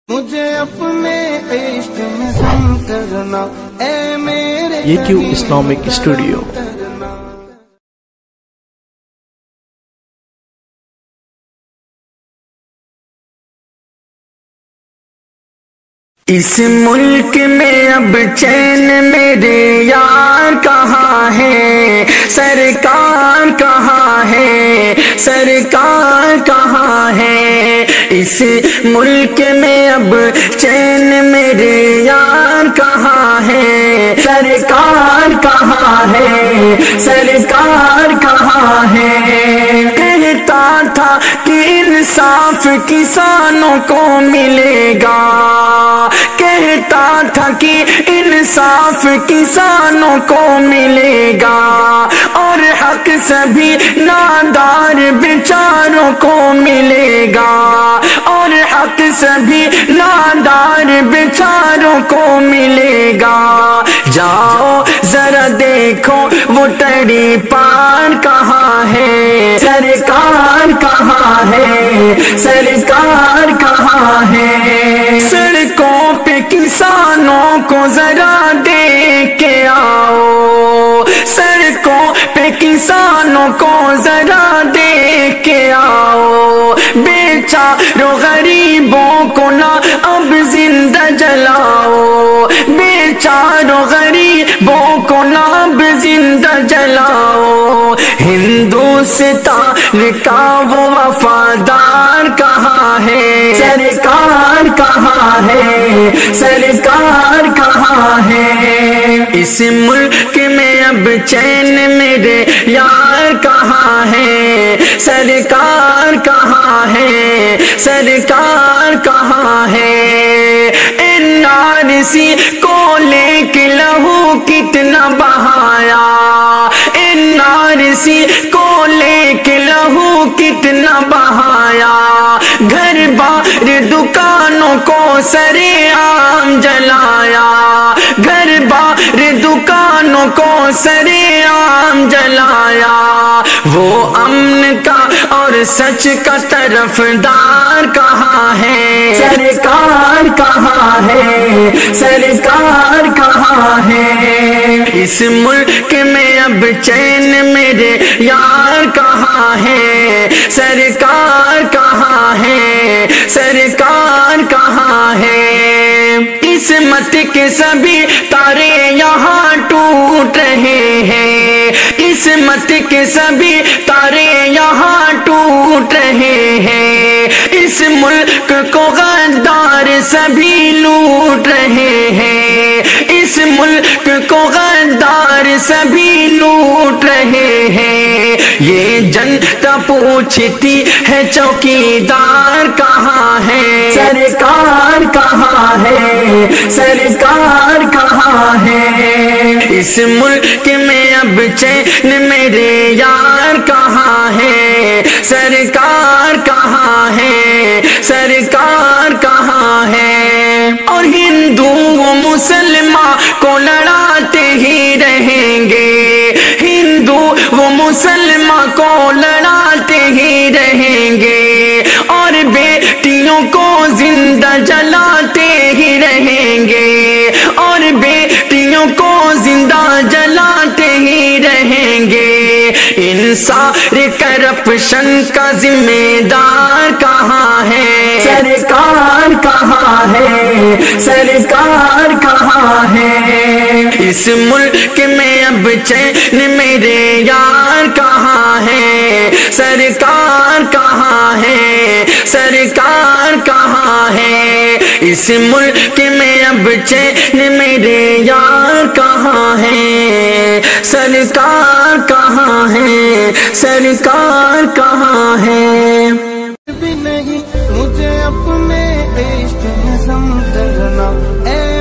مجھے اپنے عشق میں سم کرنا اے میرے AQ اسلامک اسٹوڈیو۔ اس ملک میں اب چین میرے یار کہاں ہے، سرکار کہاں ہے، سرکار کہاں ہے۔ اس ملک میں اب چین میرے یار کہاں ہے، سرکار کہاں ہے، سرکار کہاں ہے۔ کہتا تھا کہ انصاف کسانوں کو ملے گا، کہتا تھا کہ انصاف کسانوں کو ملے گا، اور حق سبھی نادار بیچاروں کو ملے گا، اور حق سبھی نادار بیچاروں کو ملے گا۔ جاؤ ذرا دیکھو وہ ٹڑی پار کہاں ہے، سرکار کہاں ہے، سرکار کہاں ہے۔ سڑکوں پہ کسانوں کو ذرا دیکھ کے آؤ، سڑکوں پہ کسانوں کو ذرا دیکھ کے آؤ۔ بیچاروں غریبوں کو نہ اب زندہ جلاؤ، بیچاروں غریبوں کو نہ اب زندہ جلاؤ۔ ہندوستان کا وہ وفادار کہاں ہے، سرکار کہاں ہے، سرکار کہاں ہے۔ اس ملک میں اب چین میرے یار کہاں ہے، سرکار کہاں ہے، سرکار کہاں ہے۔ NRC کو لے کے لہو کتنا بہایا، NRC کو لے کے لہو کتنا بہایا۔ گھر بار دکانوں کو سرے عام جلایا، گھر بار دکانوں کو سرے عام جلایا۔ وہ امن کا اور سچ کا طرفدار کہاں ہے، سرکار کہاں ہے، سرکار کہاں ہے۔ اس ملک میں اب چین میرے یار کہاں ہے، سرکار کہاں ہے، سرکار کہاں ہے۔ قسمت کے سبھی تارے یہاں ٹوٹ رہے ہیں، قسمت کے سبھی تارے یہاں ٹوٹ رہے ہیں۔ اس ملک کو غدار سبھی لوٹ رہے ہیں، اس ملک کو غدار سبھی لوٹ رہے ہیں۔ یہ جنتا پوچھتی ہے چوکیدار کہاں ہے، سرکار کہاں ہے، سرکار کہاں ہے۔ اس ملک میں اب چین میرے یار کہاں ہے، سرکار کہاں ہے، سرکار کہاں ہے۔ اور ہندو و مسلمان کو لڑاتے ہی رہیں گے، ہندو و مسلمان کو لڑاتے ہی رہیں گے، اور بیٹیوں کو زندہ جلاتے ہی رہیں گے، اور بیٹیوں کو زندہ جلاتے ہی رہیں گے۔ ان سارے کرپشن کا ذمہ دار کہاں ہے، سرکار کہاں ہے، سرکار کہاں ہے۔ اس ملک میں اب چین میرے یار کہاں ہے، سرکار کہاں ہے، سرکار کہاں ہے۔ اس ملک میں اب چین میرے یار کہاں ہے، سرکار کہاں ہے، سرکار کہاں ہے۔ بھی نہیں مجھے اپنے عشق میں سم کرنا اے